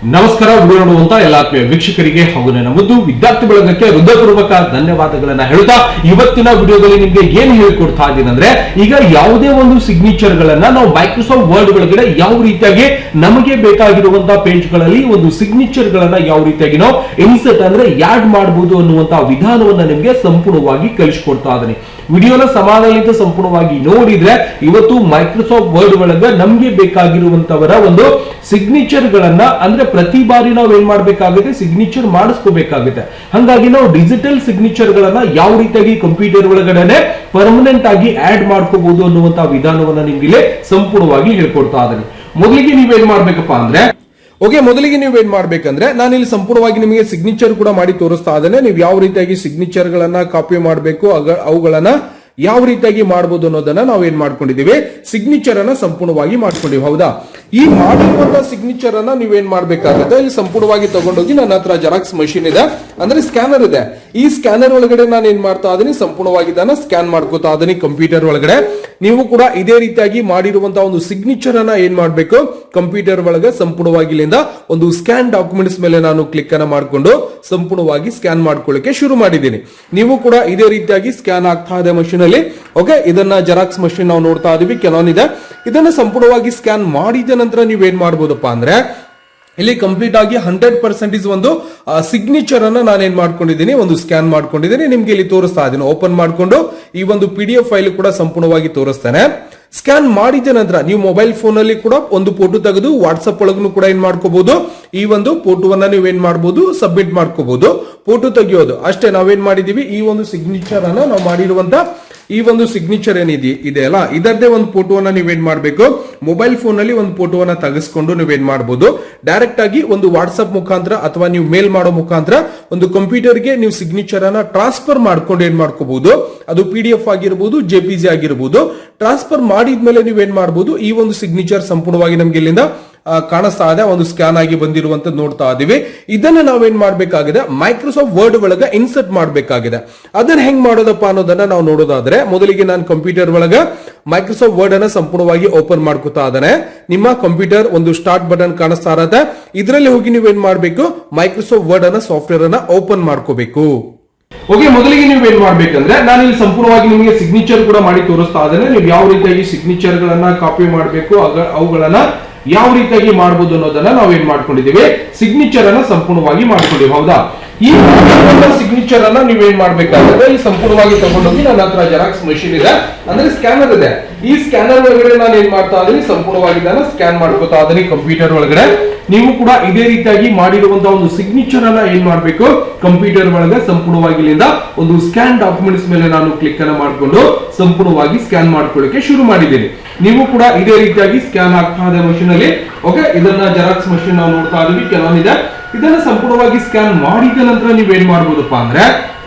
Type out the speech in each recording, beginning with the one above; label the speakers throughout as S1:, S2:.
S1: ನಮಸ್ಕಾರ. ವಿಡಿಯೋ ನೋಡುವಂತ ಎಲ್ಲ ಆತ್ಮೀಯ ವೀಕ್ಷಕರಿಗೆ ಹಾಗೂ ನನ್ನ ಮುದ್ದು ವಿದ್ಯಾರ್ಥಿ ಬಳಗಕ್ಕೆ ಹೃದಯಪೂರ್ವಕ ಧನ್ಯವಾದಗಳನ್ನ ಹೇಳ್ತಾ ಇವತ್ತಿನ ವಿಡಿಯೋದಲ್ಲಿ ನಿಮ್ಗೆ ಏನ್ ಹೇಳ್ಕೊಡ್ತಾ ಇದ್ದೀನಿ ಅಂದ್ರೆ, ಈಗ ಯಾವುದೇ ಒಂದು ಸಿಗ್ನೇಚರ್ ಗಳನ್ನ ನಾವು ಮೈಕ್ರೋಸಾಫ್ಟ್ ವರ್ಡ್ ಒಳಗಡೆ ಯಾವ ರೀತಿಯಾಗಿ ನಮಗೆ ಬೇಕಾಗಿರುವಂತಹ ಪೇಜ್ ಗಳಲ್ಲಿ ಒಂದು ಸಿಗ್ನೇಚರ್ ಗಳನ್ನ ಯಾವ ರೀತಿಯಾಗಿ ನಾವು ಇನ್ಸರ್ಟ್ ಅಂದ್ರೆ ಯಾಡ್ ಮಾಡಬಹುದು ಅನ್ನುವಂತಹ ವಿಧಾನವನ್ನ ನಿಮ್ಗೆ ಸಂಪೂರ್ಣವಾಗಿ ಕಲಿಸ್ಕೊಡ್ತಾ ಇದ್ದೀನಿ. ವಿಡಿಯೋನ ಸಮಾಧಾನದಿಂದ ಸಂಪೂರ್ಣವಾಗಿ ನೋಡಿದ್ರೆ ಇವತ್ತು ಮೈಕ್ರೋಸಾಫ್ಟ್ ವರ್ಡ್ ಒಳಗೆ ನಮ್ಗೆ ಬೇಕಾಗಿರುವಂತವರ ಒಂದು ಸಿಗ್ನೇಚರ್ ಗಳನ್ನ ಅಂದ್ರೆ ಪ್ರತಿ ಬಾರಿ ನಾವು ಏನ್ ಮಾಡ್ಬೇಕಾಗುತ್ತೆ, ಸಿಗ್ನೇಚರ್ ಮಾಡಿಸ್ಕೋಬೇಕಾಗುತ್ತೆ. ಹಾಗಾಗಿ ನಾವು ಡಿಜಿಟಲ್ ಸಿಗ್ನೇಚರ್ ಗಳನ್ನ ಯಾವ ರೀತಿಯಾಗಿ ಕಂಪ್ಯೂಟರ್ ಒಳಗಡೆ ಪರ್ಮನೆಂಟ್ ಆಗಿ ಆಡ್ ಮಾಡ್ಕೋಬಹುದು ಅನ್ನುವಂತಹ ವಿಧಾನವನ್ನ ನಿಮ್ಗೆ ಇಲ್ಲಿ ಸಂಪೂರ್ಣವಾಗಿ ಹೇಳ್ಕೊಡ್ತಾ ಇದ್ದೀನಿ. ಮೊದಲಿಗೆ ನೀವೇನ್ ಮಾಡ್ಬೇಕಪ್ಪ ಅಂದ್ರೆ ಮೊದಲಿಗೆ ನೀವು ಏನ್ ಮಾಡ್ಬೇಕಂದ್ರೆ, ನಾನು ಇಲ್ಲಿ ಸಂಪೂರ್ಣವಾಗಿ ನಿಮಗೆ ಸಿಗ್ನೇಚರ್ ಕೂಡ ಮಾಡಿ ತೋರಿಸ್ತಾ ಇದ್ದೇನೆ. ನೀವು ಯಾವ ರೀತಿಯಾಗಿ ಸಿಗ್ನೇಚರ್ ಗಳನ್ನ ಕಾಪಿ ಮಾಡಬೇಕು, ಅವುಗಳನ್ನ ಯಾವ ರೀತಿಯಾಗಿ ಮಾಡಬಹುದು ಅನ್ನೋದನ್ನ ನಾವು ಏನ್ ಮಾಡ್ಕೊಂಡಿದೀವಿ, ಸಿಗ್ನೇಚರ್ ಅನ್ನ ಸಂಪೂರ್ಣವಾಗಿ ಮಾಡ್ಕೊಂಡಿವಿ. ಹೌದಾ? ಈ ಮಾಡಿರುವಂತಹ ಸಿಗ್ನೇಚರ್ ಅನ್ನ ನೀವೇನ್ ಮಾಡ್ಬೇಕಾಗುತ್ತೆ, ಇಲ್ಲಿ ಸಂಪೂರ್ಣವಾಗಿ ತಗೊಂಡೋಗಿ ನನ್ನ ಹತ್ರ ಜೆರಾಕ್ಸ್ ಮಷೀನ್ ಇದೆ, ಅಂದ್ರೆ ಸ್ಕ್ಯಾನರ್ ಇದೆ. ಈ ಸ್ಕ್ಯಾನರ್ ಒಳಗಡೆ ನಾನು ಏನ್ ಮಾಡ್ತಾ ಇದೀನಿ, ಸಂಪೂರ್ಣವಾಗಿ ಇದನ್ನ ಸ್ಕ್ಯಾನ್ ಮಾಡ್ಕೋತಾ ಇದೀನಿ ಕಂಪ್ಯೂಟರ್ ಒಳಗಡೆ. ನೀವು ಕೂಡ ಇದೇ ರೀತಿಯಾಗಿ ಮಾಡಿರುವಂತಹ ಒಂದು ಸಿಗ್ನೇಚರ್ ಅನ್ನ ಏನ್ ಮಾಡ್ಬೇಕು, ಕಂಪ್ಯೂಟರ್ ಒಳಗೆ ಸಂಪೂರ್ಣವಾಗಿ ಇಲ್ಲಿಂದ ಒಂದು ಸ್ಕ್ಯಾನ್ ಡಾಕ್ಯುಮೆಂಟ್ಸ್ ಮೇಲೆ ನಾನು ಕ್ಲಿಕ್ ಅನ್ನ ಮಾಡ್ಕೊಂಡು ಸಂಪೂರ್ಣವಾಗಿ ಸ್ಕ್ಯಾನ್ ಮಾಡ್ಕೊಳ್ಳಿಕ್ಕೆ ಶುರು ಮಾಡಿದ್ದೀನಿ. ನೀವು ಕೂಡ ಇದೇ ರೀತಿಯಾಗಿ ಸ್ಕ್ಯಾನ್ ಆಗ್ತಾ ಇದೆ ಮಷೀನ್ ಅಲ್ಲಿ. ಓಕೆ, ಇದನ್ನ ಜೆರಾಕ್ಸ್ ಮಷೀನ್ ನಾವು ನೋಡ್ತಾ ಇದೀವಿ, ಕೆನಾನ್ ಇದೆ. ಇದನ್ನ ಸಂಪೂರ್ಣವಾಗಿ ಸ್ಕ್ಯಾನ್ ಮಾಡಿದ ನಂತರ ನೀವೇನ್ ಮಾಡಬಹುದಪ್ಪ ಅಂದ್ರೆ, ಇಲ್ಲಿ ಕಂಪ್ಲೀಟ್ ಆಗಿ 100% ಒಂದು ಸಿಗ್ನೇಚರ್ ಅನ್ನ ನಾನು ಏನ್ ಮಾಡ್ಕೊಂಡಿದ್ದೀನಿ, ಒಂದು ಸ್ಕ್ಯಾನ್ ಮಾಡ್ಕೊಂಡಿದ್ದೀನಿ. ನಿಮ್ಗೆ ಇಲ್ಲಿ ತೋರಿಸ್ತಾ ಇದೀನಿ. ಓಪನ್ ಮಾಡ್ಕೊಂಡು ಈ ಒಂದು PDF ಫೈಲ್ ಕೂಡ ಸಂಪೂರ್ಣವಾಗಿ ತೋರಿಸ್ತೇನೆ. ಸ್ಕ್ಯಾನ್ ಮಾಡಿದ ನಂತರ ನೀವು ಮೊಬೈಲ್ ಫೋನ್ ಅಲ್ಲಿ ಕೂಡ ಒಂದು ಫೋಟೋ ತೆಗೆದು ವಾಟ್ಸ್ಆಪ್ ಒಳಗೂ ಕೂಡ ಏನ್ ಮಾಡ್ಕೋಬಹುದು, ಈ ಒಂದು ಫೋಟೋವನ್ನ ನೀವು ಏನ್ ಮಾಡಬಹುದು, ಸಬ್ಮಿಟ್ ಮಾಡ್ಕೋಬಹುದು. ಫೋಟೋ ತೆಗೆಯೋದು ಅಷ್ಟೇ. ನಾವೇನ್ ಮಾಡಿದೀವಿ, ಈ ಒಂದು ಸಿಗ್ನೇಚರ್ ಅನ್ನ ನಾವು ಮಾಡಿರುವಂತ ಈ ಒಂದು ಸಿಗ್ನೇಚರ್ ಇದೆ ಅಲ್ಲ, ಇದರದೇ ಒಂದು ಫೋಟೋವನ್ನ ನೀವೇನ್ ಮಾಡ್ಬೇಕು, ಮೊಬೈಲ್ ಫೋನ್ ಅಲ್ಲಿ ಒಂದು ಫೋಟೋವನ್ನ ತೆಗೆಸ್ಕೊಂಡು ನೀವೇನ್ ಮಾಡಬಹುದು, ಡೈರೆಕ್ಟ್ ಆಗಿ ಒಂದು ವಾಟ್ಸ್ಆಪ್ ಮುಖಾಂತರ ಅಥವಾ ನೀವು ಮೇಲ್ ಮಾಡೋ ಮುಖಾಂತರ ಒಂದು ಕಂಪ್ಯೂಟರ್ಗೆ ನೀವು ಸಿಗ್ನೇಚರ್ ಅನ್ನ ಟ್ರಾನ್ಸ್ಫರ್ ಮಾಡ್ಕೊಂಡು ಏನ್ ಮಾಡ್ಕೋಬಹುದು, ಅದು PDF ಆಗಿರಬಹುದು, JPG ಆಗಿರಬಹುದು. ಟ್ರಾನ್ಸ್ಫರ್ ಮಾಡಿದ್ಮೇಲೆ ನೀವೇನ್ ಮಾಡಬಹುದು, ಈ ಒಂದು ಸಿಗ್ನೇಚರ್ ಸಂಪೂರ್ಣವಾಗಿ ನಮ್ಗೆ ಇಲ್ಲಿಂದ ಕಾಣಿಸ್ತಾ ಇದೆ, ಒಂದು ಸ್ಕ್ಯಾನ್ ಆಗಿ ಬಂದಿರುವಂತ ನೋಡ್ತಾ ಇದೀವಿ. ಇದನ್ನ ನಾವೇನ್ ಮಾಡ್ಬೇಕಾಗಿದೆ, ಮೈಕ್ರೋಸಾಫ್ಟ್ ವರ್ಡ್ ಒಳಗೆ ಇನ್ಸರ್ಟ್ ಮಾಡ್ಬೇಕಾಗಿದೆ. ಅದನ್ನ ಹೆಂಗ್ ಮಾಡೋದಪ್ಪ ಅನ್ನೋದನ್ನ ನಾವು ನೋಡೋದಾದ್ರೆ, ಮೊದಲಿಗೆ ನಾನು ಕಂಪ್ಯೂಟರ್ ಒಳಗೆ ಮೈಕ್ರೋಸಾಫ್ಟ್ ವರ್ಡ್ ಅನ್ನ ಸಂಪೂರ್ಣವಾಗಿ ಓಪನ್ ಮಾಡ್ಕೊತಾ ಇದ್ದೇನೆ. ನಿಮ್ಮ ಕಂಪ್ಯೂಟರ್ ಒಂದು ಸ್ಟಾರ್ಟ್ ಬಟನ್ ಕಾಣಿಸ್ತಾ ಇರತ್ತೆ, ಇದರಲ್ಲಿ ಹೋಗಿ ನೀವೇನ್ ಮಾಡ್ಬೇಕು, ಮೈಕ್ರೋಸಾಫ್ಟ್ ವರ್ಡ್ ಅನ್ನ ಸಾಫ್ಟ್ವೇರ್ ಅನ್ನ ಓಪನ್ ಮಾಡ್ಕೋಬೇಕು. ಮೊದಲಿಗೆ ನೀವು ಏನ್ ಮಾಡ್ಬೇಕಂದ್ರೆ, ನಾನು ಇಲ್ಲಿ ಸಂಪೂರ್ಣವಾಗಿ ನಿಮಗೆ ಸಿಗ್ನೇಚರ್ ಕೂಡ ಮಾಡಿ ತೋರಿಸ್ತಾ ಇದ್ದೇನೆ. ನೀವು ಯಾವ ರೀತಿಯಾಗಿ ಸಿಗ್ನೇಚರ್ ಗಳನ್ನ ಕಾಪಿ ಮಾಡಬೇಕು, ಅವುಗಳನ್ನ ಯಾವ ರೀತಿಯಾಗಿ ಮಾಡಬಹುದು ಅನ್ನೋದನ್ನ ನಾವೇನ್ ಮಾಡ್ಕೊಂಡಿದೀವಿ, ಸಿಗ್ನೇಚರ್ ಅನ್ನ ಸಂಪೂರ್ಣವಾಗಿ ಮಾಡ್ಕೊಂಡಿವಿ. ಹೌದಾ? ಈ ಸಿಗ್ನೇಚರ್ ಅನ್ನ ನೀವೇನ್ ಮಾಡ್ಬೇಕಾಗುತ್ತೆ, ಈ ಸಂಪೂರ್ಣವಾಗಿ ತಗೊಂಡೋಗಿ ನನ್ನ ಹತ್ರ ಜೆರಾಕ್ಸ್ ಮಷೀನ್ ಇದೆ, ಅಂದ್ರೆ ಸ್ಕ್ಯಾನರ್ ಇದೆ. ಈ ಸ್ಕ್ಯಾನರ್ ಒಳಗಡೆ ನಾನು ಏನ್ ಮಾಡ್ತಾ ಇದೀನಿ, ಸಂಪೂರ್ಣವಾಗಿ ಇದನ್ನ ಸ್ಕ್ಯಾನ್ ಮಾಡ್ಕೋತಾ ಇದೀನಿ ಕಂಪ್ಯೂಟರ್ ಒಳಗಡೆ. ನೀವು ಕೂಡ ಇದೇ ರೀತಿಯಾಗಿ ಮಾಡಿರುವಂತಹ ಒಂದು ಸಿಗ್ನೇಚರ್ ಅನ್ನ ಏನ್ ಮಾಡ್ಬೇಕು, ಕಂಪ್ಯೂಟರ್ ಒಳಗೆ ಸಂಪೂರ್ಣವಾಗಿ ಇಲ್ಲಿಂದ ಒಂದು ಸ್ಕ್ಯಾನ್ ಡಾಕ್ಯುಮೆಂಟ್ಸ್ ಮೇಲೆ ನಾನು ಕ್ಲಿಕ್ ಅನ್ನ ಮಾಡ್ಕೊಂಡು ಸಂಪೂರ್ಣವಾಗಿ ಸ್ಕ್ಯಾನ್ ಮಾಡ್ಕೊಳ್ಳಿಕ್ಕೆ ಶುರು ಮಾಡಿದ್ದೀನಿ. ನೀವು ಕೂಡ ಇದೇ ರೀತಿಯಾಗಿ ಸ್ಕ್ಯಾನ್ ಆಗ್ತಾ ಇದೆ ಮಷೀನ್ ಅಲ್ಲಿ. ಓಕೆ, ಇದನ್ನ ಜೆರಾಕ್ಸ್ ಮಷೀನ್ ನಾವು ನೋಡ್ತಾ ಇದೀವಿ, ಕೆನಾನ್ ಇದೆ. ಇದನ್ನ ಸಂಪೂರ್ಣವಾಗಿ ಸ್ಕ್ಯಾನ್ ಮಾಡಿದ ನಂತರ ನೀವೇನ್ ಮಾಡಬಹುದಪ್ಪ ಅಂದ್ರೆ,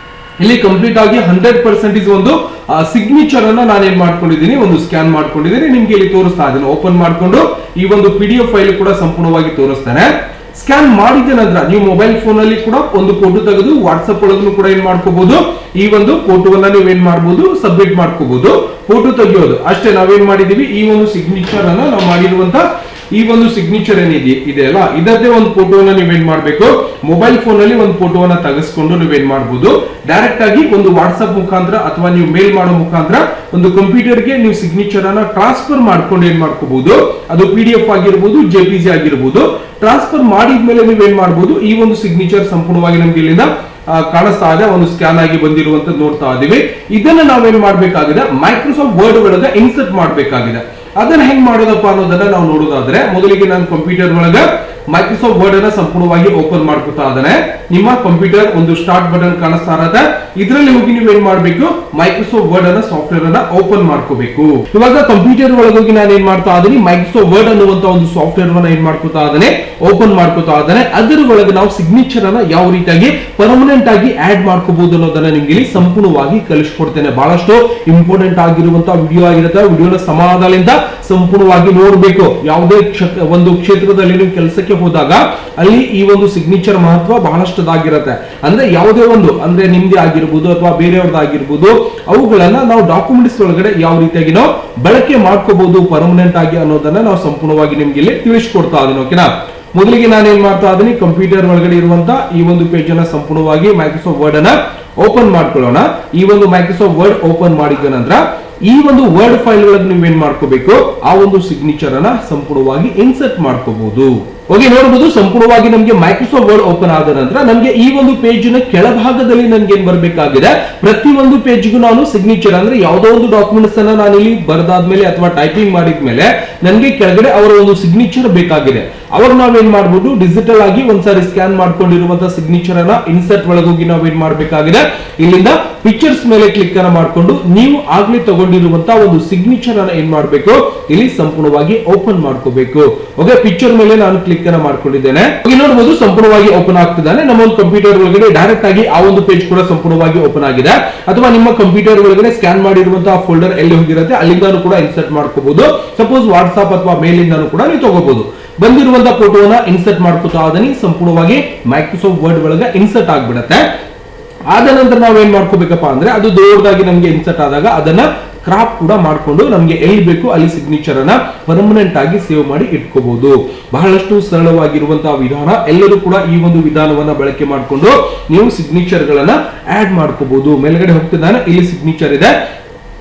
S1: ಇಲ್ಲಿ ಕಂಪ್ಲೀಟ್ ಆಗಿ 100% ಒಂದು ಸಿಗ್ನೇಚರ್ ಅನ್ನ ನಾನು ಏನ್ ಮಾಡ್ಕೊಂಡಿದ್ದೀನಿ, ಒಂದು ಸ್ಕ್ಯಾನ್ ಮಾಡ್ಕೊಂಡಿದ್ದೀನಿ. ನಿಮ್ಗೆ ಇಲ್ಲಿ ತೋರಿಸ್ತಾ ಇದೀನಿ. ಓಪನ್ ಮಾಡ್ಕೊಂಡು ಈ ಒಂದು PDF ಫೈಲ್ ಕೂಡ ಸಂಪೂರ್ಣವಾಗಿ ತೋರಿಸ್ತೇನೆ. ಸ್ಕ್ಯಾನ್ ಮಾಡಿದ ನಂತರ ನೀವು ಮೊಬೈಲ್ ಫೋನ್ ಅಲ್ಲಿ ಕೂಡ ಒಂದು ಫೋಟೋ ತೆಗೆದು ವಾಟ್ಸ್ಆಪ್ ಒಳಗೂ ಕೂಡ ಏನ್ ಮಾಡ್ಕೋಬಹುದು, ಈ ಒಂದು ಫೋಟೋವನ್ನ ನೀವು ಏನ್ ಮಾಡಬಹುದು, ಸಬ್ಮಿಟ್ ಮಾಡ್ಕೋಬಹುದು. ಫೋಟೋ ತೆಗೆಯೋದು ಅಷ್ಟೇ. ನಾವೇನ್ ಮಾಡಿದೀವಿ, ಈ ಒಂದು ಸಿಗ್ನೇಚರ್ ಅನ್ನ ನಾವು ಮಾಡಿರುವಂತ ಈ ಒಂದು ಸಿಗ್ನೇಚರ್ ಇದೆ ಅಲ್ಲ, ಇದರದೇ ಒಂದು ಫೋಟೋವನ್ನ ನೀವೇನ್ ಮಾಡ್ಬೇಕು, ಮೊಬೈಲ್ ಫೋನ್ ಅಲ್ಲಿ ಒಂದು ಫೋಟೋವನ್ನ ತೆಗೆಸ್ಕೊಂಡು ನೀವೇನ್ ಮಾಡಬಹುದು, ಡೈರೆಕ್ಟ್ ಆಗಿ ಒಂದು ವಾಟ್ಸ್ಆಪ್ ಮುಖಾಂತರ ಅಥವಾ ನೀವು ಮೇಲ್ ಮಾಡೋ ಮುಖಾಂತರ ಒಂದು ಕಂಪ್ಯೂಟರ್ಗೆ ನೀವು ಸಿಗ್ನೇಚರ್ ಅನ್ನ ಟ್ರಾನ್ಸ್ಫರ್ ಮಾಡ್ಕೊಂಡು ಏನ್ ಮಾಡ್ಕೋಬಹುದು, ಅದು PDF ಆಗಿರಬಹುದು, JPG ಆಗಿರಬಹುದು. ಟ್ರಾನ್ಸ್ಫರ್ ಮಾಡಿದ್ಮೇಲೆ ನೀವೇನ್ ಮಾಡಬಹುದು, ಈ ಒಂದು ಸಿಗ್ನೇಚರ್ ಸಂಪೂರ್ಣವಾಗಿ ನಮ್ಗೆ ಇಲ್ಲಿಂದ ಕಾಣಿಸ್ತಾ ಇದೆ, ಒಂದು ಸ್ಕ್ಯಾನ್ ಆಗಿ ಬಂದಿರುವಂತ ನೋಡ್ತಾ ಇದೀವಿ. ಇದನ್ನ ನಾವೇನ್ ಮಾಡ್ಬೇಕಾಗಿದೆ, ಮೈಕ್ರೋಸಾಫ್ಟ್ ವರ್ಡ್ ಒಳಗೆ ಇನ್ಸರ್ಟ್ ಮಾಡ್ಬೇಕಾಗಿದೆ. ಅದನ್ನ ಹೆಂಗ್ ಮಾಡೋದಪ್ಪ ಅನ್ನೋದನ್ನ ನಾವು ನೋಡೋದಾದ್ರೆ, ಮೊದಲಿಗೆ ನಾನು ಕಂಪ್ಯೂಟರ್ ಒಳಗೆ ಮೈಕ್ರೋಸಾಫ್ಟ್ ವರ್ಡ್ ಅನ್ನ ಸಂಪೂರ್ಣವಾಗಿ ಓಪನ್ ಮಾಡ್ಕೊತಾ ಇದ್ದೇನೆ. ನಿಮ್ಮ ಕಂಪ್ಯೂಟರ್ ಒಂದು ಸ್ಟಾರ್ಟ್ ಬಟನ್ ಕಾಣಿಸ್ತಾ ಇರತ್ತೆ, ಇದರಲ್ಲಿ ಹೋಗಿ ನೀವು ಏನ್ ಮಾಡ್ಬೇಕು, ಮೈಕ್ರೋಸಾಫ್ಟ್ ವರ್ಡ್ ಅನ್ನ ಸಾಫ್ಟ್ವೇರ್ ಅನ್ನ ಓಪನ್ ಮಾಡ್ಕೋಬೇಕು. ಇವಾಗ ಕಂಪ್ಯೂಟರ್ ಒಳಗೆ ಹೋಗಿ ನಾನು ಏನ್ ಮಾಡ್ತಾ ಇದ್ದೀನಿ, ಮೈಕ್ರೋಸಾಫ್ಟ್ ವರ್ಡ್ ಅನ್ನುವಂತ ಒಂದು ಸಾಫ್ಟ್ವೇರ್ ಅನ್ನ ಏನ್ ಮಾಡ್ಕೊತಾ ಇದ್ದೇನೆ, ಓಪನ್ ಮಾಡ್ಕೊತಾ ಇದ್ದೇನೆ. ಅದರ ಒಳಗೆ ನಾವು ಸಿಗ್ನೇಚರ್ ಅನ್ನ ಯಾವ ರೀತಿಯಾಗಿ ಪರ್ಮನೆಂಟ್ ಆಗಿ ಆಡ್ ಮಾಡ್ಕೋಬಹುದು ಅನ್ನೋದನ್ನ ನಿಮ್ಗೆ ಇಲ್ಲಿ ಸಂಪೂರ್ಣವಾಗಿ ಕಲಿಸ್ಕೊಡ್ತೇನೆ. ಬಹಳಷ್ಟು ಇಂಪಾರ್ಟೆಂಟ್ ಆಗಿರುವಂತಹ ವಿಡಿಯೋ ಆಗಿರುತ್ತೆ. ವಿಡಿಯೋನ ಸಮಾಧಾನದಿಂದ ಸಂಪೂರ್ಣವಾಗಿ ನೋಡ್ಬೇಕು. ಯಾವುದೇ ಒಂದು ಕ್ಷೇತ್ರದಲ್ಲಿ ನೀವು ಕೆಲಸಕ್ಕೆ ಹೋದಾಗ ಅಲ್ಲಿ ಈ ಒಂದು ಸಿಗ್ನೇಚರ್ ಮಹತ್ವ ಬಹಳಷ್ಟದಾಗಿರುತ್ತೆ. ಅಂದ್ರೆ ಯಾವುದೇ ಒಂದು ಅಂದ್ರೆ ನಿಮ್ದೇ ಆಗಿರ್ಬೋದು ಅಥವಾ ಬೇರೆಯವ್ರದ್ದಾಗಿರ್ಬೋದು, ಅವುಗಳನ್ನ ನಾವು ಡಾಕ್ಯುಮೆಂಟ್ಸ್ ಒಳಗಡೆ ಯಾವ ರೀತಿಯಾಗಿ ನಾವು ಬಳಕೆ ಮಾಡ್ಕೋಬಹುದು ಪರ್ಮನೆಂಟ್ ಆಗಿ ಅನ್ನೋದನ್ನ ನಾವು ಸಂಪೂರ್ಣವಾಗಿ ನಿಮ್ಗೆ ಇಲ್ಲಿ ತಿಳಿಸ್ಕೊಡ್ತಾ ಇದೀನಿ. ಓಕೆನಾ? ಮೊದಲಿಗೆ ನಾನು ಏನ್ ಮಾಡ್ತಾ ಇದೀನಿ, ಕಂಪ್ಯೂಟರ್ ಒಳಗಡೆ ಇರುವಂತ ಈ ಒಂದು ಪೇಜ್ ಅನ್ನ ಸಂಪೂರ್ಣವಾಗಿ ಮೈಕ್ರೋಸಾಫ್ಟ್ ವರ್ಡ್ ಅನ್ನ ಓಪನ್ ಮಾಡ್ಕೊಳ್ಳೋಣ. ಈ ಒಂದು ಮೈಕ್ರೋಸಾಫ್ಟ್ ವರ್ಡ್ ಓಪನ್ ಮಾಡಿದ ನಂತರ ಈ ಒಂದು ವರ್ಡ್ ಫೈಲ್ ಗಳನ್ನು ನೀವೇನ್ ಮಾಡ್ಕೋಬೇಕು, ಆ ಒಂದು ಸಿಗ್ನೇಚರ್ ಅನ್ನ ಸಂಪೂರ್ಣವಾಗಿ ಇನ್ಸರ್ಟ್ ಮಾಡ್ಕೋಬಹುದು. ಓಕೆ, ನೋಡಬಹುದು ಸಂಪೂರ್ಣವಾಗಿ ನಮಗೆ ಮೈಕ್ರೋಸಾಫ್ಟ್ ವರ್ಡ್ ಓಪನ್ ಆದ ನಂತರ ನಮಗೆ ಈ ಒಂದು ಪೇಜ್ ನ ಕೆಳಭಾಗದಲ್ಲಿ ನನ್ಗೆ ಏನ್ ಬರಬೇಕಾಗಿದೆ, ಪ್ರತಿ ಒಂದು ಪೇಜ್ಗೂ ನಾನು ಸಿಗ್ನೇಚರ್ ಅಂದ್ರೆ ಯಾವುದೋ ಒಂದು ಡಾಕ್ಯುಮೆಂಟ್ಸ್ ಅನ್ನ ನಾನು ಇಲ್ಲಿ ಬರೆದಾದ್ಮೇಲೆ ಅಥವಾ ಟೈಪಿಂಗ್ ಮಾಡಿದ್ಮೇಲೆ ನನಗೆ ಕೆಳಗಡೆ ಅವರ ಒಂದು ಸಿಗ್ನೇಚರ್ ಬೇಕಾಗಿದೆ. ಅವಾಗ ನಾವೇನ್ ಮಾಡಬಹುದು, ಡಿಜಿಟಲ್ ಆಗಿ ಒಂದ್ಸಾರಿ ಸ್ಕ್ಯಾನ್ ಮಾಡ್ಕೊಂಡಿರುವಂತಹ ಸಿಗ್ನೇಚರ್ ಅನ್ನ ಇನ್ಸರ್ಟ್ ಒಳಗೋಗಿ ನಾವೇನ್ ಮಾಡ್ಬೇಕಾಗಿದೆ, ಇಲ್ಲಿಂದ ಪಿಕ್ಚರ್ಸ್ ಮೇಲೆ ಕ್ಲಿಕ್ ಅನ್ನ ಮಾಡ್ಕೊಂಡು ನೀವು ಆಗ್ಲೇ ತಗೊಂಡಿರುವಂತಹ ಒಂದು ಸಿಗ್ನೇಚರ್ ಅನ್ನ ಏನ್ ಮಾಡ್ಬೇಕು, ಇಲ್ಲಿ ಸಂಪೂರ್ಣವಾಗಿ ಓಪನ್ ಮಾಡ್ಕೋಬೇಕು. ಓಕೆ, ಪಿಕ್ಚರ್ ಮೇಲೆ ನಾನು ಕ್ಲಿಕ್ ಅನ್ನ ಮಾಡ್ಕೊಂಡಿದ್ದೇನೆ. ನೋಡಬಹುದು ಸಂಪೂರ್ಣವಾಗಿ ಓಪನ್ ಆಗ್ತಿದ್ದಾನೆ. ನಮ್ಮ ಒಂದು ಕಂಪ್ಯೂಟರ್ ಒಳಗಡೆ ಡೈರೆಕ್ಟ್ ಆಗಿ ಆ ಒಂದು ಪೇಜ್ ಕೂಡ ಸಂಪೂರ್ಣವಾಗಿ ಓಪನ್ ಆಗಿದೆ. ಅಥವಾ ನಿಮ್ಮ ಕಂಪ್ಯೂಟರ್ ಒಳಗಡೆ ಸ್ಕ್ಯಾನ್ ಮಾಡಿರುವಂತಹ ಫೋಲ್ಡರ್ ಎಲ್ಲಿ ಹೋಗಿರುತ್ತೆ ಅಲ್ಲಿಂದಾನು ಕೂಡ ಇನ್ಸರ್ಟ್ ಮಾಡ್ಕೋಬಹುದು. ಸಪೋಸ್ ವಾಟ್ಸ್ಆಪ್ ಅಥವಾ ಮೇಲ್ ಇಂದಾನು ಕೂಡ ನೀವು ತಗೋಬಹುದು. ಬಂದಿರುವಂತಹ ಫೋಟೋವನ್ನ ಇನ್ಸರ್ಟ್ ಮಾಡ್ಕೋತಾ ಅದನ್ನ ಸಂಪೂರ್ಣವಾಗಿ ಮೈಕ್ರೋಸಾಫ್ಟ್ ವರ್ಡ್ ಒಳಗೆ ಇನ್ಸರ್ಟ್ ಆಗ್ಬಿಡುತ್ತೆ. ಆದ ನಂತರ ನಾವೇನ್ ಮಾಡ್ಕೋಬೇಕಪ್ಪ ಅಂದ್ರೆ ಅದು ದೊಡ್ಡದಾಗಿ ನಮ್ಗೆ ಇನ್ಸರ್ಟ್ ಆದಾಗ ಅದನ್ನ ಕ್ರಾಪ್ ಕೂಡ ಮಾಡ್ಕೊಂಡು ನಮ್ಗೆ ಎಲ್ಲಿ ಬೇಕು ಅಲ್ಲಿ ಸಿಗ್ನೇಚರ್ ಅನ್ನ ಪರ್ಮನೆಂಟ್ ಆಗಿ ಸೇವ್ ಮಾಡಿ ಇಟ್ಕೋಬಹುದು. ಬಹಳಷ್ಟು ಸರಳವಾಗಿರುವಂತಹ ವಿಧಾನ. ಎಲ್ಲರೂ ಕೂಡ ಈ ಒಂದು ವಿಧಾನವನ್ನ ಬಳಕೆ ಮಾಡಿಕೊಂಡು ನೀವು ಸಿಗ್ನೇಚರ್ ಗಳನ್ನ ಆಡ್ ಮಾಡ್ಕೋಬಹುದು. ಮೇಲ್ಗಡೆ ಹೋಗ್ತಿದ್ದಾನೆ, ಇಲ್ಲಿ ಸಿಗ್ನೇಚರ್ ಇದೆ.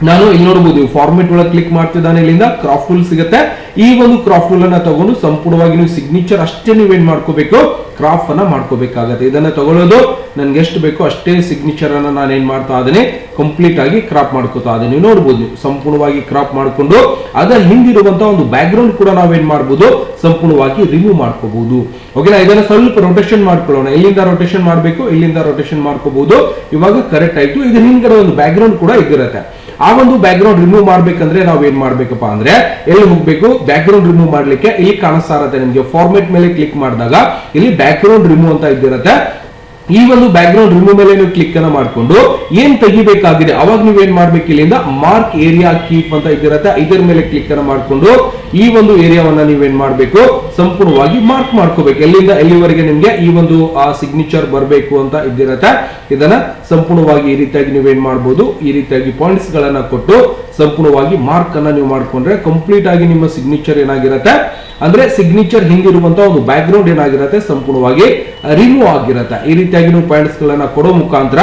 S1: ನಾನು ಇಲ್ಲಿ ನೋಡಬಹುದು ಫಾರ್ಮೆಟ್ ಒಳಗೆ ಕ್ಲಿಕ್ ಮಾಡ್ತಿದ್ದಾನೆ, ಇಲ್ಲಿಂದ ಕ್ರಾಫ್ಟ್ ಟೂಲ್ ಸಿಗುತ್ತೆ. ಈ ಒಂದು ಕ್ರಾಫ್ಟ್ ಟೂಲ್ ಅನ್ನ ತಗೊಂಡು ಸಂಪೂರ್ಣವಾಗಿ ನೀವು ಸಿಗ್ನೇಚರ್ ಅಷ್ಟೇ ನೀವೇನ್ ಮಾಡ್ಕೋಬೇಕು, ಕ್ರಾಫ್ಟ್ ಅನ್ನ ಮಾಡ್ಕೋಬೇಕಾಗತ್ತೆ. ಇದನ್ನ ತಗೊಳ್ಳೋದು ನನ್ಗೆ ಎಷ್ಟು ಬೇಕೋ ಅಷ್ಟೇ ಸಿಗ್ನೇಚರ್ ಅನ್ನ ನಾನು ಏನ್ ಮಾಡ್ತಾ ಇದ್ದೇನೆ, ಕಂಪ್ಲೀಟ್ ಆಗಿ ಕ್ರಾಪ್ ಮಾಡ್ಕೋತಾ ಇದ್ದೇನೆ. ನೀವು ನೋಡಬಹುದು, ನೀವು ಸಂಪೂರ್ಣವಾಗಿ ಕ್ರಾಪ್ ಮಾಡ್ಕೊಂಡು ಅದರ ಹಿಂದಿರುವಂತಹ ಒಂದು ಬ್ಯಾಕ್ ಗ್ರೌಂಡ್ ಕೂಡ ನಾವೇನ್ ಮಾಡಬಹುದು, ಸಂಪೂರ್ಣವಾಗಿ ರಿಮೂವ್ ಮಾಡ್ಕೋಬಹುದು. ಓಕೆನಾ, ಇದನ್ನ ಸ್ವಲ್ಪ ರೊಟೇಷನ್ ಮಾಡ್ಕೊಳ್ಳೋಣ. ಇಲ್ಲಿಂದ ರೊಟೇಷನ್ ಮಾಡಬೇಕು, ಇಲ್ಲಿಂದ ರೊಟೇಷನ್ ಮಾಡ್ಕೋಬಹುದು. ಇವಾಗ ಕರೆಕ್ಟ್ ಆಯ್ತು. ಇದು ಹಿಂದ್ಗಡೆ ಒಂದು ಬ್ಯಾಕ್ ಗ್ರೌಂಡ್ ಕೂಡ ಇದಿರುತ್ತೆ. ಆ ಒಂದು ಬ್ಯಾಕ್ ಗ್ರೌಂಡ್ ರಿಮೂವ್ ಮಾಡ್ಬೇಕಂದ್ರೆ ನಾವ್ ಏನ್ ಮಾಡ್ಬೇಕಪ್ಪ ಅಂದ್ರೆ ಎಲ್ಲಿ ಹೋಗ್ಬೇಕು, ಬ್ಯಾಕ್ ಗ್ರೌಂಡ್ ರಿಮೂವ್ ಮಾಡ್ಲಿಕ್ಕೆ ಇಲ್ಲಿ ಕಾಣಿಸ್ತಾ ಇರುತ್ತೆ ನಿಮ್ಗೆ. ಫಾರ್ಮೆಟ್ ಮೇಲೆ ಕ್ಲಿಕ್ ಮಾಡಿದಾಗ ಇಲ್ಲಿ ಬ್ಯಾಕ್ ಗ್ರೌಂಡ್ ರಿಮೂವ್ ಅಂತ ಇದ್ದಿರುತ್ತೆ. ಈ ಒಂದು ಬ್ಯಾಕ್ ಗ್ರೌಂಡ್ ರಿಮೂವ್ ಮೇಲೆ ನೀವು ಕ್ಲಿಕ್ ಅನ್ನ ಮಾಡ್ಕೊಂಡು ಏನ್ ತೆಗಿಬೇಕಾಗಿದೆ ಅವಾಗ ನೀವೇನ್ ಮಾಡ್ಬೇಕು, ಇಲ್ಲಿಂದ ಮಾರ್ಕ್ ಏರಿಯಾ ಕೀಪ್ ಅಂತ ಇದಿರುತ್ತೆ. ಇದರ ಮೇಲೆ ಕ್ಲಿಕ್ ಅನ್ನ ಮಾಡ್ಕೊಂಡು ಈ ಒಂದು ಏರಿಯಾವನ್ನ ನೀವೇನ್ ಮಾಡ್ಬೇಕು, ಸಂಪೂರ್ಣವಾಗಿ ಮಾರ್ಕ್ ಮಾಡ್ಕೋಬೇಕು. ಎಲ್ಲಿಂದ ಎಲ್ಲಿವರೆಗೆ ನಿಮ್ಗೆ ಈ ಒಂದು ಸಿಗ್ನೇಚರ್ ಬರಬೇಕು ಅಂತ ಇದ್ದಿರತ್ತೆ. ಇದನ್ನ ಸಂಪೂರ್ಣವಾಗಿ ಈ ರೀತಿಯಾಗಿ ನೀವೇನ್ ಮಾಡಬಹುದು, ಈ ರೀತಿಯಾಗಿ ಪಾಯಿಂಟ್ಸ್ ಗಳನ್ನ ಕೊಟ್ಟು ಸಂಪೂರ್ಣವಾಗಿ ಮಾರ್ಕ್ ಅನ್ನ ನೀವು ಮಾಡ್ಕೊಂಡ್ರೆ ಕಂಪ್ಲೀಟ್ ಆಗಿ ನಿಮ್ಮ ಸಿಗ್ನೇಚರ್ ಏನಾಗಿರುತ್ತೆ ಅಂದ್ರೆ ಸಿಗ್ನೇಚರ್ ಹಿಂದಿರುವಂತಹ ಒಂದು ಬ್ಯಾಕ್ ಗ್ರೌಂಡ್ ಏನಾಗಿರುತ್ತೆ ಸಂಪೂರ್ಣವಾಗಿ ರಿಮೂವ್ ಆಗಿರುತ್ತೆ. ಈ ರೀತಿಯಾಗಿ ನೀವು ಪಾಯಿಂಟ್ಸ್ ಗಳನ್ನ ಕೊಡೋ ಮುಖಾಂತರ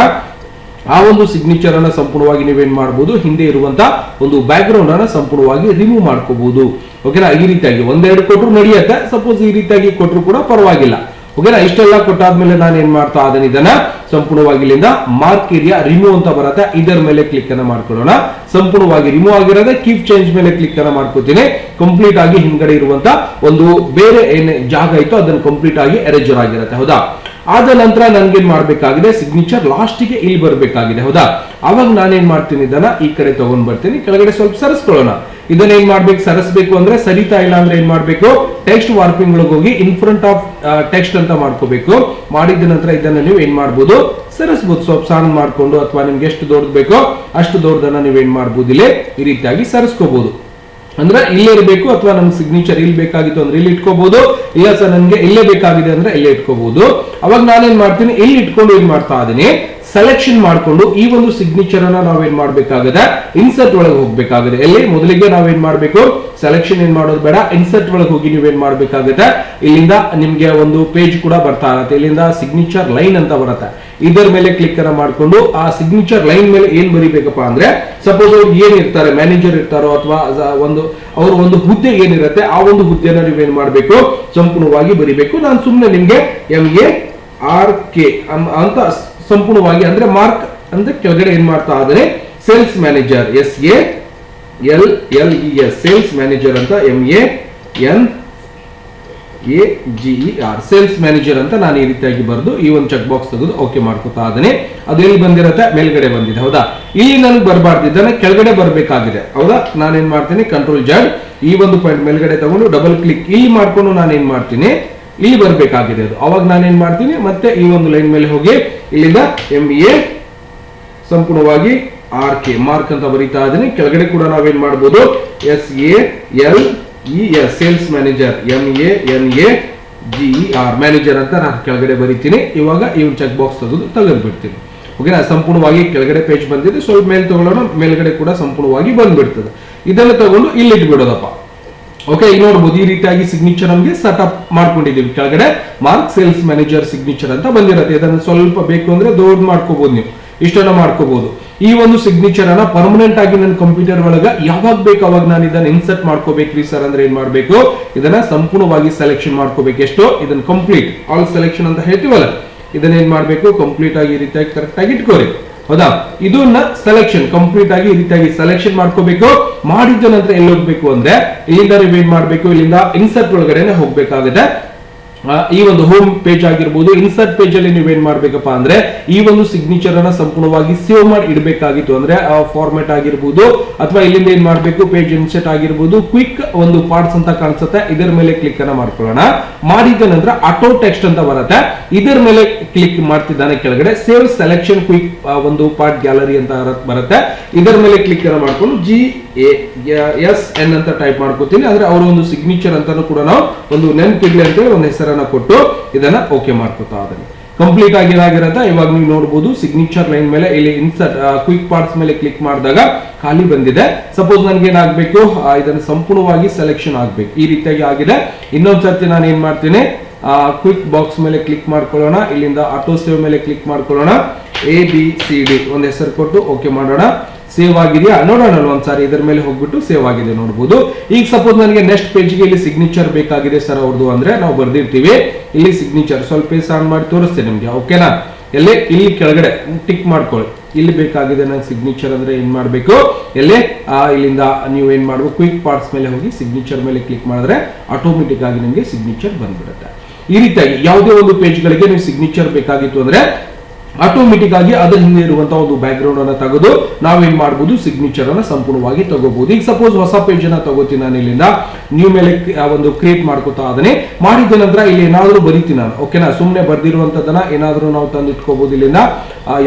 S1: ಆ ಒಂದು ಸಿಗ್ನೇಚರ್ ಅನ್ನ ಸಂಪೂರ್ಣವಾಗಿ ನೀವೇನ್ ಮಾಡಬಹುದು, ಹಿಂದೆ ಇರುವಂತಹ ಒಂದು ಬ್ಯಾಕ್ ಗ್ರೌಂಡ್ ಅನ್ನ ಸಂಪೂರ್ಣವಾಗಿ ರಿಮೂವ್ ಮಾಡ್ಕೋಬಹುದು. ಓಕೆನಾ, ಈ ರೀತಿಯಾಗಿ ಒಂದೆರಡು ಕೊಟ್ಟರು ನಡೆಯುತ್ತೆ. ಸಪೋಸ್ ಈ ರೀತಿಯಾಗಿ ಕೊಟ್ಟರು ಕೂಡ ಪರವಾಗಿಲ್ಲ. ಓಕೆನಾ, ಇಷ್ಟೆಲ್ಲ ಕೊಟ್ಟಾದ್ಮೇಲೆ ನಾನು ಏನ್ ಮಾಡ್ತಾ ಇದ್ದೇನೆ, ಇದನ್ನ ಸಂಪೂರ್ಣವಾಗಿ ಇಲ್ಲಿಂದ ಮಾರ್ಕ್ ಏರಿಯಾ ರಿಮೂವ್ ಅಂತ ಬರುತ್ತೆ. ಇದರ ಮೇಲೆ ಕ್ಲಿಕ್ ಅನ್ನ ಮಾಡ್ಕೊಳ್ಳೋಣ. ಸಂಪೂರ್ಣವಾಗಿ ರಿಮೂವ್ ಆಗಿರೋದೇ ಕೀಪ್ ಚೇಂಜ್ ಮೇಲೆ ಕ್ಲಿಕ್ ಅನ್ನ ಮಾಡ್ಕೋತೀನಿ. ಕಂಪ್ಲೀಟ್ ಆಗಿ ಹಿಂದ್ಗಡೆ ಇರುವಂತ ಒಂದು ಬೇರೆ ಏನ್ ಜಾಗ ಇತ್ತು ಅದನ್ನ ಕಂಪ್ಲೀಟ್ ಆಗಿ ಎರೇಜರ್ ಆಗಿರುತ್ತೆ. ಹೌದಾ, ಆದ ನಂತರ ನನ್ಗೇನ್ ಮಾಡ್ಬೇಕಾಗಿದೆ, ಸಿಗ್ನೇಚರ್ ಲಾಸ್ಟ್ ಗೆ ಇಲ್ಲಿ ಬರ್ಬೇಕಾಗಿದೆ. ಹೌದಾ, ಅವಾಗ ನಾನೇನ್ ಮಾಡ್ತೀನಿ, ಇದನ್ನ ಈ ಕಡೆ ತಗೊಂಡ್ ಬರ್ತೀನಿ. ಕೆಳಗಡೆ ಸ್ವಲ್ಪ ಸರಿಸ್ಕೊಳ್ಳೋಣ. ಇದನ್ನ ಏನ್ ಮಾಡ್ಬೇಕು, ಸರಿಸಬೇಕು ಅಂದ್ರೆ ಸರಿತಾ ಇಲ್ಲ ಅಂದ್ರೆ ಏನ್ ಮಾಡ್ಬೇಕು, ಟೆಕ್ಸ್ಟ್ ವಾರ್ಪಿಂಗ್ ಒಳಗೆ ಹೋಗಿ ಇನ್ ಫ್ರಂಟ್ ಆಫ್ ಟೆಕ್ಸ್ಟ್ ಅಂತ ಮಾಡ್ಕೋಬೇಕು. ಮಾಡಿದ ನಂತರ ಇದನ್ನ ನೀವು ಏನ್ ಮಾಡ್ಬೋದು, ಸರಿಸಬಹುದು. ಸ್ವಲ್ಪ ಸಣ್ಣ ಮಾಡ್ಕೊಂಡು ಅಥವಾ ನಿಮ್ಗೆ ಎಷ್ಟು ದೊಡ್ಡದು ಬೇಕೋ ಅಷ್ಟು ದೊಡ್ಡದನ್ನ ನೀವೇನ್ ಮಾಡ್ಬೋದು, ಇಲ್ಲಿ ಈ ರೀತಿಯಾಗಿ ಸರಿಸ್ಕೋಬಹುದು. ಅಂದ್ರೆ ಇಲ್ಲೇ ಇರಬೇಕು ಅಥವಾ ನಮ್ಗೆ ಸಿಗ್ನೇಚರ್ ಇಲ್ಲಿ ಬೇಕಾಗಿತ್ತು ಅಂದ್ರೆ ಇಲ್ಲಿ ಇಟ್ಕೋಬಹುದು. ಇಲ್ಲ ಸರ್ ನನ್ಗೆ ಇಲ್ಲೇ ಬೇಕಾಗಿದೆ ಅಂದ್ರೆ ಇಲ್ಲೇ ಇಟ್ಕೋಬಹುದು. ಅವಾಗ ನಾನೇನ್ ಮಾಡ್ತೀನಿ, ಇಲ್ಲಿ ಇಟ್ಕೊಂಡು ಏನ್ ಮಾಡ್ತಾ ಇದೀನಿ, ಸೆಲೆಕ್ಷನ್ ಮಾಡ್ಕೊಂಡು ಈ ಒಂದು ಸಿಗ್ನೇಚರ್ ಅನ್ನ ನಾವೇನ್ ಮಾಡ್ಬೇಕಾಗಿದೆ, ಇನ್ಸರ್ಟ್ ಒಳಗೆ ಹೋಗ್ಬೇಕಾಗಿದೆ. ಎಲ್ಲಿ ಮೊದಲಿಗೆ ನಾವೇನ್ ಮಾಡ್ಬೇಕು, ಸೆಲೆಕ್ಷನ್ ಏನ್ ಮಾಡೋದು ಬೇಡ, ಇನ್ಸರ್ಟ್ ಒಳಗೆ ಹೋಗಿ ನೀವೇನ್ ಮಾಡ್ಬೇಕಾಗುತ್ತೆ, ಇಲ್ಲಿಂದ ನಿಮ್ಗೆ ಒಂದು ಪೇಜ್ ಕೂಡ ಬರ್ತಾ ಇರುತ್ತೆ. ಇಲ್ಲಿಂದ ಸಿಗ್ನೇಚರ್ ಲೈನ್ ಅಂತ ಬರುತ್ತೆ. ಇದರ ಮೇಲೆ ಕ್ಲಿಕ್ ಅನ್ನ ಮಾಡ್ಕೊಂಡು ಆ ಸಿಗ್ನೇಚರ್ ಲೈನ್ ಮೇಲೆ ಏನ್ ಬರಿಬೇಕಪ್ಪ ಅಂದ್ರೆ, ಸಪೋಸ್ ಅವ್ರು ಏನ್ ಇರ್ತಾರೆ, ಮ್ಯಾನೇಜರ್ ಇರ್ತಾರೋ ಅಥವಾ ಅವ್ರ ಒಂದು ಹುದ್ದೆ ಏನಿರುತ್ತೆ ಆ ಒಂದು ಹುದ್ದೆನ ನೀವೇನ್ ಮಾಡ್ಬೇಕು, ಸಂಪೂರ್ಣವಾಗಿ ಬರಿಬೇಕು. ನಾನು ಸುಮ್ನೆ ನಿಮ್ಗೆ MARK ಅಂತ ಸಂಪೂರ್ಣವಾಗಿ ಅಂದ್ರೆ ಮಾರ್ಕ್ ಅಂದ್ರೆ ಕೆಳಗಡೆ ಏನ್ ಮಾಡ್ತಾ ಇದ್ದಾರೆ, sales manager SALLES sales manager ಅಂತ MANAGER ಸೇಲ್ಸ್ ಮ್ಯಾನೇಜರ್ ಅಂತ ನಾನು ಈ ರೀತಿಯಾಗಿ ಬರೆದು ಈ ಒಂದು ಚೆಕ್ ಬಾಕ್ಸ್ ತೆಗೆದು ಓಕೆ ಮಾಡ್ಕೊತಾ ಇದ್ದೇನೆ. ಅದು ಎಲ್ಲಿ ಬಂದಿರುತ್ತೆ, ಮೇಲ್ಗಡೆ ಬಂದಿದೆ. ಹೌದಾ, ಇಲ್ಲಿ ನನಗೆ ಬರಬಾರ್ದಿದ್ದಾನೆ, ಕೆಳಗಡೆ ಬರಬೇಕಾಗಿದೆ. ಹೌದಾ, ನಾನೇನ್ ಮಾಡ್ತೀನಿ, CTRL-Z ಈ ಒಂದು ಪಾಯಿಂಟ್ ಮೇಲ್ಗಡೆ ತಗೊಂಡು ಡಬಲ್ ಕ್ಲಿಕ್ ಇಲ್ಲಿ ಮಾಡ್ಕೊಂಡು ನಾನೇನ್ ಮಾಡ್ತೀನಿ, ಇಲ್ಲಿ ಬರಬೇಕಾಗಿದೆ ಅದು. ಅವಾಗ ನಾನೇನ್ ಮಾಡ್ತೀನಿ, ಮತ್ತೆ ಈ ಒಂದು ಲೈನ್ ಮೇಲೆ ಹೋಗಿ ಇಲ್ಲಿಂದ MA ಸಂಪೂರ್ಣವಾಗಿ RK ಮಾರ್ಕ್ ಅಂತ ಬರೀತಾ ಇದ್ದೀನಿ. ಕೆಳಗಡೆ ಕೂಡ ನಾವೇನ್ ಮಾಡಬಹುದು, SALES sales manager MANAGER manager ಅಂತ ನಾನು ಕೆಳಗಡೆ ಬರೀತೀನಿ. ಇವಾಗ ಈ ಒಂದು ಚೆಕ್ ಬಾಕ್ಸ್ ತೆಗೆದು ಬಿಡ್ತೀನಿ. ಓಕೆನಾ, ಸಂಪೂರ್ಣವಾಗಿ ಕೆಳಗಡೆ ಪೇಜ್ ಬಂದಿದೆ. ಸ್ವಲ್ಪ ಮೇಲೆ ತಗೊಳ್ಳೋಣ, ಮೇಲ್ಗಡೆ ಕೂಡ ಸಂಪೂರ್ಣವಾಗಿ ಬಂದ್ಬಿಡ್ತದೆ. ಇದನ್ನು ತಗೊಂಡು ಇಲ್ಲಿ ಇಟ್ಬಿಡೋದಪ್ಪ. ಓಕೆ, ಈಗ ನೋಡಬಹುದು ಈ ರೀತಿಯಾಗಿ ಸಿಗ್ನೇಚರ್ ನಮಗೆ ಸೆಟಪ್ ಮಾಡ್ಕೊಂಡಿದ್ದೀವಿ. ಕೆಳಗಡೆ ಮಾರ್ಕ್ ಸೇಲ್ಸ್ ಮ್ಯಾನೇಜರ್ ಸಿಗ್ನೇಚರ್ ಅಂತ ಬಂದಿರುತ್ತೆ. ಇದನ್ನು ಸ್ವಲ್ಪ ಬೇಕು ಅಂದ್ರೆ ದೊಡ್ಡ ಮಾಡ್ಕೋಬಹುದು, ನೀವು ಇಷ್ಟನ್ನ ಮಾಡ್ಕೋಬಹುದು. ಈ ಒಂದು ಸಿಗ್ನೇಚರ್ ಅನ್ನ ಪರ್ಮನೆಂಟ್ ಆಗಿ ನನ್ನ ಕಂಪ್ಯೂಟರ್ ಒಳಗ ಯಾವಾಗ ಬೇಕು ಅವಾಗ ನಾನು ಇದನ್ನ ಇನ್ಸರ್ಟ್ ಮಾಡ್ಕೋಬೇಕ್ರಿ ಸರ್ ಅಂದ್ರೆ ಏನ್ ಮಾಡ್ಬೇಕು, ಇದನ್ನ ಸಂಪೂರ್ಣವಾಗಿ ಸೆಲೆಕ್ಷನ್ ಮಾಡ್ಕೋಬೇಕು. ಎಷ್ಟು, ಇದನ್ನ ಕಂಪ್ಲೀಟ್ ಆಲ್ ಸೆಲೆಕ್ಷನ್ ಅಂತ ಹೇಳ್ತೀವಲ್ಲ, ಇದನ್ನ ಏನ್ ಮಾಡ್ಬೇಕು, ಕಂಪ್ಲೀಟ್ ಆಗಿ ಈ ರೀತಿಯಾಗಿ ಕರೆಕ್ಟ್ ಆಗಿ ಇಟ್ಕೋರಿ. ಹೌದಾ, ಇದನ್ನ ಸೆಲೆಕ್ಷನ್ ಕಂಪ್ಲೀಟ್ ಆಗಿ ಈ ರೀತಿಯಾಗಿ ಸೆಲೆಕ್ಷನ್ ಮಾಡ್ಕೋಬೇಕು. ಮಾಡಿದ ನಂತರ ಎಲ್ಲಿ ಹೋಗ್ಬೇಕು ಅಂದ್ರೆ ಇಲ್ಲಿಂದ ರಿವೈಂಡ್ ಮಾಡ್ಬೇಕು, ಇಲ್ಲಿಂದ ಇನ್ಸರ್ಟ್ ಒಳಗಡೆ ಹೋಗ್ಬೇಕಾಗುತ್ತೆ. ಈ ಒಂದು ಹೋಮ್ ಪೇಜ್ ಆಗಿರ್ಬೋದು, ಇನ್ಸರ್ಟ್ ಪೇಜ್ ಅಲ್ಲಿ ನೀವೇನ್ ಮಾಡ್ಬೇಕಪ್ಪ ಅಂದ್ರೆ ಈ ಒಂದು ಸಿಗ್ನೇಚರ್ ಅನ್ನ ಸಂಪೂರ್ಣವಾಗಿ ಸೇವ್ ಮಾಡಿ ಇಡಬೇಕಾಗಿತ್ತು. ಅಂದ್ರೆ ಫಾರ್ಮೆಟ್ ಆಗಿರ್ಬೋದು ಅಥವಾ ಇಲ್ಲಿಂದ ಏನ್ ಮಾಡ್ಬೇಕು, ಪೇಜ್ ಇನ್ಸರ್ಟ್ ಆಗಿರ್ಬೋದು, ಕ್ವಿಕ್ ಒಂದು ಪಾರ್ಟ್ಸ್ ಅಂತ ಕಾಣಿಸುತ್ತೆ, ಇದರ ಮೇಲೆ ಕ್ಲಿಕ್ ಅನ್ನ ಮಾಡ್ಕೊಳ್ಳೋಣ. ಮಾಡಿದ ನಂತರ ಆಟೋ ಟೆಕ್ಸ್ಟ್ ಅಂತ ಬರುತ್ತೆ, ಇದರ ಮೇಲೆ ಕ್ಲಿಕ್ ಮಾಡ್ತಿದ್ದಾನೆ. ಕೆಳಗಡೆ ಸೇವ್ ಸೆಲೆಕ್ಷನ್ ಕ್ವಿಕ್ ಒಂದು ಪಾರ್ಟ್ ಗ್ಯಾಲರಿ ಅಂತ ಬರುತ್ತೆ, ಇದರ ಮೇಲೆ ಕ್ಲಿಕ್ ಅನ್ನ ಮಾಡ್ಕೊಂಡು GASN ಅಂತ ಟೈಪ್ ಮಾಡ್ಕೋತೀನಿ. ಅಂದ್ರೆ ಅವರ ಒಂದು ಸಿಗ್ನೇಚರ್ ಅಂತಾನು ಕೂಡ ನಾವು ಒಂದು ನೆನಪಿಡ್ಲಿ ಅಂತ ಒಂದು ಹೆಸರನ್ನ ಕೊಟ್ಟು ಇದನ್ನ ಓಕೆ ಮಾಡ್ಕೋತಾ ಅದನ್ನ ಕಂಪ್ಲೀಟ್ ಆಗಿರಾಗಿರತ್ತೆ. ಇವಾಗ ನೀವು ನೋಡಬಹುದು ಸಿಗ್ನೇಚರ್ ಲೈನ್ ಮೇಲೆ ಇಲ್ಲಿ ಇನ್ಸರ್ಟ್ ಕ್ವಿಕ್ ಪಾರ್ಟ್ಸ್ ಮೇಲೆ ಕ್ಲಿಕ್ ಮಾಡಿದಾಗ ಖಾಲಿ ಬಂದಿದೆ. ಸಪೋಸ್ ನನ್ಗೆ ಏನಾಗಬೇಕು, ಇದನ್ನ ಸಂಪೂರ್ಣವಾಗಿ ಸೆಲೆಕ್ಷನ್ ಆಗ್ಬೇಕು. ಈ ರೀತಿಯಾಗಿ ಆಗಿದೆ. ಇನ್ನೊಂದ್ಸರ್ತಿ ನಾನು ಏನ್ ಮಾಡ್ತೀನಿ, ಕ್ವಿಕ್ ಬಾಕ್ಸ್ ಮೇಲೆ ಕ್ಲಿಕ್ ಮಾಡ್ಕೊಳ್ಳೋಣ, ಇಲ್ಲಿಂದ ಆಟೋ ಸೇವ್ ಮೇಲೆ ಕ್ಲಿಕ್ ಮಾಡ್ಕೊಳ್ಳೋಣ, ABCD ಒಂದು ಹೆಸರು ಕೊಟ್ಟು ಓಕೆ ಮಾಡೋಣ. ಸೇವ್ ಆಗಿದೆಯಾ ನೋಡೋಣ ಒಂದ್ಸಾರಿ, ಇದರ ಮೇಲೆ ಹೋಗ್ಬಿಟ್ಟು ಸೇವ್ ಆಗಿದೆ ನೋಡಬಹುದು. ಈಗ ಸಪೋಸ್ ನನಗೆ ನೆಕ್ಸ್ಟ್ ಪೇಜ್ಗೆ ಇಲ್ಲಿ ಸಿಗ್ನೇಚರ್ ಬೇಕಾಗಿದೆ ಸರ್ ಅವ್ರದ್ದು ಅಂದ್ರೆ ನಾವು ಬರ್ದಿರ್ತೀವಿ ಇಲ್ಲಿ ಸಿಗ್ನೇಚರ್. ಸ್ವಲ್ಪ ಆನ್ ಮಾಡಿ ತೋರಿಸ್ತೇನೆ ನಿಮ್ಗೆ, ಓಕೆನಾ. ಇಲ್ಲಿ ಕೆಳಗಡೆ ಟಿಕ್ ಮಾಡ್ಕೊಳ್ಳಿ, ಇಲ್ಲಿ ಬೇಕಾಗಿದೆ ನಂಗೆ ಸಿಗ್ನೇಚರ್ ಅಂದ್ರೆ ಏನ್ ಮಾಡ್ಬೇಕು, ಇಲ್ಲಿಂದ ನೀವು ಏನ್ ಮಾಡ್ಬೇಕು, ಕ್ವಿಕ್ ಪಾರ್ಟ್ಸ್ ಮೇಲೆ ಹೋಗಿ ಸಿಗ್ನೇಚರ್ ಮೇಲೆ ಕ್ಲಿಕ್ ಮಾಡಿದ್ರೆ ಆಟೋಮೆಟಿಕ್ ಆಗಿ ನಿಮಗೆ ಸಿಗ್ನೇಚರ್ ಬಂದ್ಬಿಡುತ್ತೆ. ಈ ರೀತಿಯಾಗಿ ಯಾವುದೇ ಒಂದು ಪೇಜ್ ಗಳಿಗೆ ನೀವು ಸಿಗ್ನೇಚರ್ ಬೇಕಾಗಿತ್ತು ಅಂದ್ರೆ ಆಟೋಮೆಟಿಕ್ ಆಗಿ ಅದರ ಹಿಂದೆ ಇರುವಂತಹ ಒಂದು ಬ್ಯಾಕ್ ಗ್ರೌಂಡ್ ಅನ್ನ ತೆಗೆದು ನಾವೇನ್ ಮಾಡಬಹುದು, ಸಿಗ್ನೇಚರ್ ಅನ್ನ ಸಂಪೂರ್ಣವಾಗಿ ತಗೋಬಹುದು. ಈಗ ಸಪೋಸ್ ಹೊಸ ಪೇಜ್ ಅನ್ನ ತಗೋತೀನಿ ನಾನು, ಇಲ್ಲಿಂದ ನ್ಯೂ ಮೇಲೆ ಒಂದು ಕ್ರಿಯೇಟ್ ಮಾಡ್ಕೋತಾ ಅದನ್ನೇ ಮಾಡಿದ ನಂತರ ಇಲ್ಲಿ ಏನಾದ್ರೂ ಬರೀತೀನಿ ನಾನು, ಓಕೆನಾ. ಸುಮ್ಮನೆ ಬರ್ದಿರುವಂತದನ್ನ ಏನಾದ್ರೂ ನಾವು ತಂದು ಇಟ್ಕೋಬಹುದು. ಇಲ್ಲಿಂದ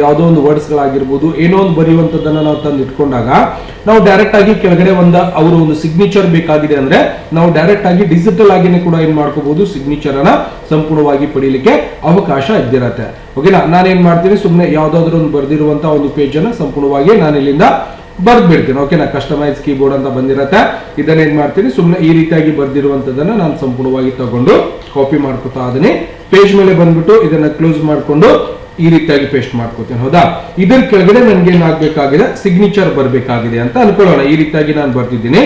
S1: ಯಾವುದೋ ಒಂದು ವರ್ಡ್ಸ್ ಗಳಾಗಿರ್ಬೋದು, ಏನೋ ಒಂದು ಬರೆಯುವಂತದನ್ನ ನಾವು ತಂದು ಇಟ್ಕೊಂಡಾಗ ನಾವು ಡೈರೆಕ್ಟ್ ಆಗಿ ಕೆಳಗಡೆ ಅವರು ಒಂದು ಸಿಗ್ನೇಚರ್ ಬೇಕಾಗಿದೆ ಅಂದ್ರೆ ನಾವು ಡೈರೆಕ್ಟ್ ಆಗಿ ಡಿಜಿಟಲ್ ಆಗಿನೇ ಕೂಡ ಏನ್ ಮಾಡ್ಕೋಬಹುದು, ಸಿಗ್ನೇಚರ್ ಅನ್ನ ಸಂಪೂರ್ಣವಾಗಿ ಪಡೀಲಿಕ್ಕೆ ಅವಕಾಶ ಇದ್ದಿರತ್ತೆ. ಓಕೆನಾ. ನಾನೇನ್ ಮಾಡ್ತೀನಿ, ಸುಮ್ಮನೆ ಯಾವ್ದಾದ್ರು ಒಂದು ಬರ್ದಿರುವಂತಹ ಒಂದು ಪೇಜ್ ಅನ್ನ ಸಂಪೂರ್ಣವಾಗಿ ನಾನು ಇಲ್ಲಿಂದ ಬರ್ದ್ ಬಿಡ್ತೀನಿ. ಓಕೆನಾ. ಕಸ್ಟಮೈಸ್ ಕೀಬೋರ್ಡ್ ಅಂತ ಬಂದಿರತ್ತೆ, ಇದನ್ನ ಏನ್ ಮಾಡ್ತೀನಿ, ಸುಮ್ಮನೆ ಈ ರೀತಿಯಾಗಿ ಬರ್ದಿರುವಂತದನ್ನ ನಾನು ಸಂಪೂರ್ಣವಾಗಿ ತಗೊಂಡು ಕಾಪಿ ಮಾಡ್ಕೊತಾ ಅದನ್ನೇ ಪೇಜ್ ಮೇಲೆ ಬಂದ್ಬಿಟ್ಟು ಇದನ್ನ ಕ್ಲೋಸ್ ಮಾಡ್ಕೊಂಡು ಈ ರೀತಿಯಾಗಿ ಪೇಸ್ಟ್ ಮಾಡ್ಕೋತೀನಿ. ಹೌದಾ. ಇದರ ಕೆಳಗಡೆ ನನ್ಗೆ ಏನಾಗಬೇಕಾಗಿದೆ, ಸಿಗ್ನೇಚರ್ ಬರಬೇಕಾಗಿದೆ ಅಂತ ಅನ್ಕೊಳ್ಳೋಣ. ಈ ರೀತಿಯಾಗಿ ನಾನು ಬರ್ತಿದ್ದೀನಿ.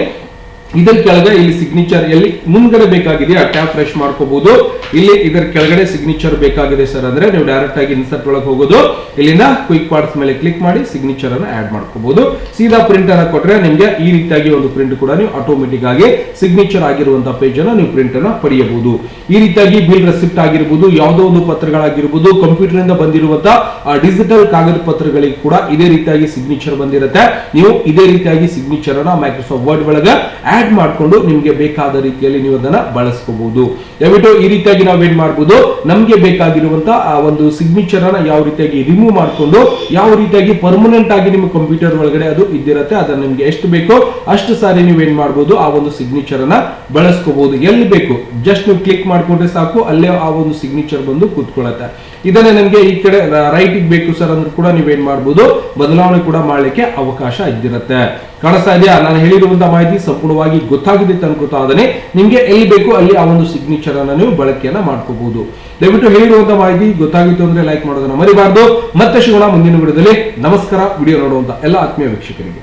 S1: ಇದರ ಕೆಳಗೆ ಇಲ್ಲಿ ಸಿಗ್ನೇಚರ್ ಎಲ್ಲಿ ಮುಂದ್ಗಡೆ ಬೇಕಾಗಿದೆಯಾ ಟ್ಯಾಪ್ ಫ್ರೆಶ್ ಮಾಡ್ಕೋಬಹುದು. ಇಲ್ಲಿ ಇದರ ಕೆಳಗಡೆ ಸಿಗ್ನೇಚರ್ ಬೇಕಾಗಿದೆ ಸರ್ ಅಂದ್ರೆ ನೀವು ಡೈರೆಕ್ಟ್ ಆಗಿ ಇನ್ಸರ್ಟ್ ಒಳಗೆ ಹೋಗೋದು, ಇಲ್ಲಿಂದ ಕ್ವಿಕ್ ಪಾರ್ಟ್ಸ್ ಮೇಲೆ ಕ್ಲಿಕ್ ಮಾಡಿ ಸಿಗ್ನೇಚರ್ ಅನ್ನು ಆಡ್ ಮಾಡ್ಕೋಬಹುದು. ಸೀದಾ ಪ್ರಿಂಟ್ ಅನ್ನ ಕೊಟ್ರೆ ನಿಮ್ಗೆ ಈ ರೀತಿಯಾಗಿ ಒಂದು ಪ್ರಿಂಟ್ ಕೂಡ ನೀವು ಆಟೋಮೆಟಿಕ್ ಆಗಿ ಸಿಗ್ನೇಚರ್ ಆಗಿರುವಂತಹ ಪೇಜ್ ಅನ್ನ ನೀವು ಪ್ರಿಂಟ್ ಅನ್ನ ಪಡೆಯಬಹುದು. ಈ ರೀತಿಯಾಗಿ ಬಿಲ್ ರೆಸಿಪ್ಟ್ ಆಗಿರ್ಬೋದು, ಯಾವುದೋ ಒಂದು ಪತ್ರಗಳಾಗಿರ್ಬೋದು, ಕಂಪ್ಯೂಟರ್ ಇಂದ ಬಂದಿರುವಂತಹ ಡಿಜಿಟಲ್ ಕಾಗದ ಪತ್ರಗಳಿಗೆ ಕೂಡ ಇದೇ ರೀತಿಯಾಗಿ ಸಿಗ್ನೇಚರ್ ಬಂದಿರುತ್ತೆ. ನೀವು ಇದೇ ರೀತಿಯಾಗಿ ಸಿಗ್ನೇಚರ್ ಅನ್ನ ಮೈಕ್ರೋಸಾಫ್ಟ್ ವರ್ಡ್ ಒಳಗೆ ಆಡ್ ಮಾಡಿಕೊಂಡು ನಿಮ್ಗೆ ಬೇಕಾದ ರೀತಿಯಲ್ಲಿ ನೀವು ಅದನ್ನ ಬಳಸ್ಕೋಬಹುದು. ದಯವಿಟ್ಟು ಈ ರೀತಿಯಾಗಿ ನಾವೇನ್ ಮಾಡಬಹುದು, ನಮ್ಗೆ ಬೇಕಾಗಿರುವಂತಹ ಆ ಒಂದು ಸಿಗ್ನೇಚರ್ ಅನ್ನ ಯಾವ ರೀತಿಯಾಗಿ ರಿಮೂವ್ ಮಾಡಿಕೊಂಡು ಯಾವ ರೀತಿಯಾಗಿ ಪರ್ಮನೆಂಟ್ ಆಗಿ ನಿಮ್ಮ ಕಂಪ್ಯೂಟರ್ ಒಳಗಡೆ ಅದು ಇದ್ದಿರತ್ತೆ, ಅದನ್ನ ನಿಮ್ಗೆ ಎಷ್ಟು ಬೇಕೋ ಅಷ್ಟು ಸಾರಿ ನೀವೇನ್ ಮಾಡಬಹುದು, ಆ ಒಂದು ಸಿಗ್ನೇಚರ್ ಅನ್ನ ಬಳಸ್ಕೋಬಹುದು. ಎಲ್ಲಿ ಬೇಕು ಜಸ್ಟ್ ನೀವು ಕ್ಲಿಕ್ ಮಾಡ್ಕೊಂಡ್ರೆ ಸಾಕು, ಅಲ್ಲೇ ಆ ಒಂದು ಸಿಗ್ನೇಚರ್ ಬಂದು ಕೂತ್ಕೊಳ್ಳುತ್ತೆ. ಇದನ್ನೇ ನಮ್ಗೆ ಈ ಕಡೆ ರೈಟ್ ಬೇಕು ಸರ್ ಅಂದ್ರೆ ಕೂಡ ನೀವೇನ್ ಮಾಡಬಹುದು, ಬದಲಾವಣೆ ಕೂಡ ಮಾಡ್ಲಿಕ್ಕೆ ಅವಕಾಶ ಇದ್ದಿರುತ್ತೆ. ಕಾಣಿಸ್ತಾ ಇದೆಯಾ? ನಾನು ಹೇಳಿರುವಂತಹ ಮಾಹಿತಿ ಸಂಪೂರ್ಣವಾಗಿ ಗೊತ್ತಾಗಿದೆ ಅನ್ಕೋತಾ ಅದನ್ನೇ ನಿಮ್ಗೆ ಎಲ್ಲಿ ಬೇಕು ಅಲ್ಲಿ ಆ ಒಂದು ಸಿಗ್ನೇಚರ್ ಅನ್ನ ನೀವು ಬಳಕೆಯನ್ನ ಮಾಡ್ಕೋಬಹುದು. ದಯವಿಟ್ಟು ಹೇಳಿರುವಂತಹ ಮಾಹಿತಿ ಗೊತ್ತಾಗಿತ್ತು ಅಂದ್ರೆ ಲೈಕ್ ಮಾಡೋದನ್ನ ಮರಿಬಾರ್ದು. ಮತ್ತೆ ಸಿಗೋಣ ಮುಂದಿನ ವಿಡಿಯೋದಲ್ಲಿ. ನಮಸ್ಕಾರ. ವಿಡಿಯೋ ನೋಡುವಂತ ಎಲ್ಲ ಆತ್ಮೀಯ ವೀಕ್ಷಕರಿಗೆ.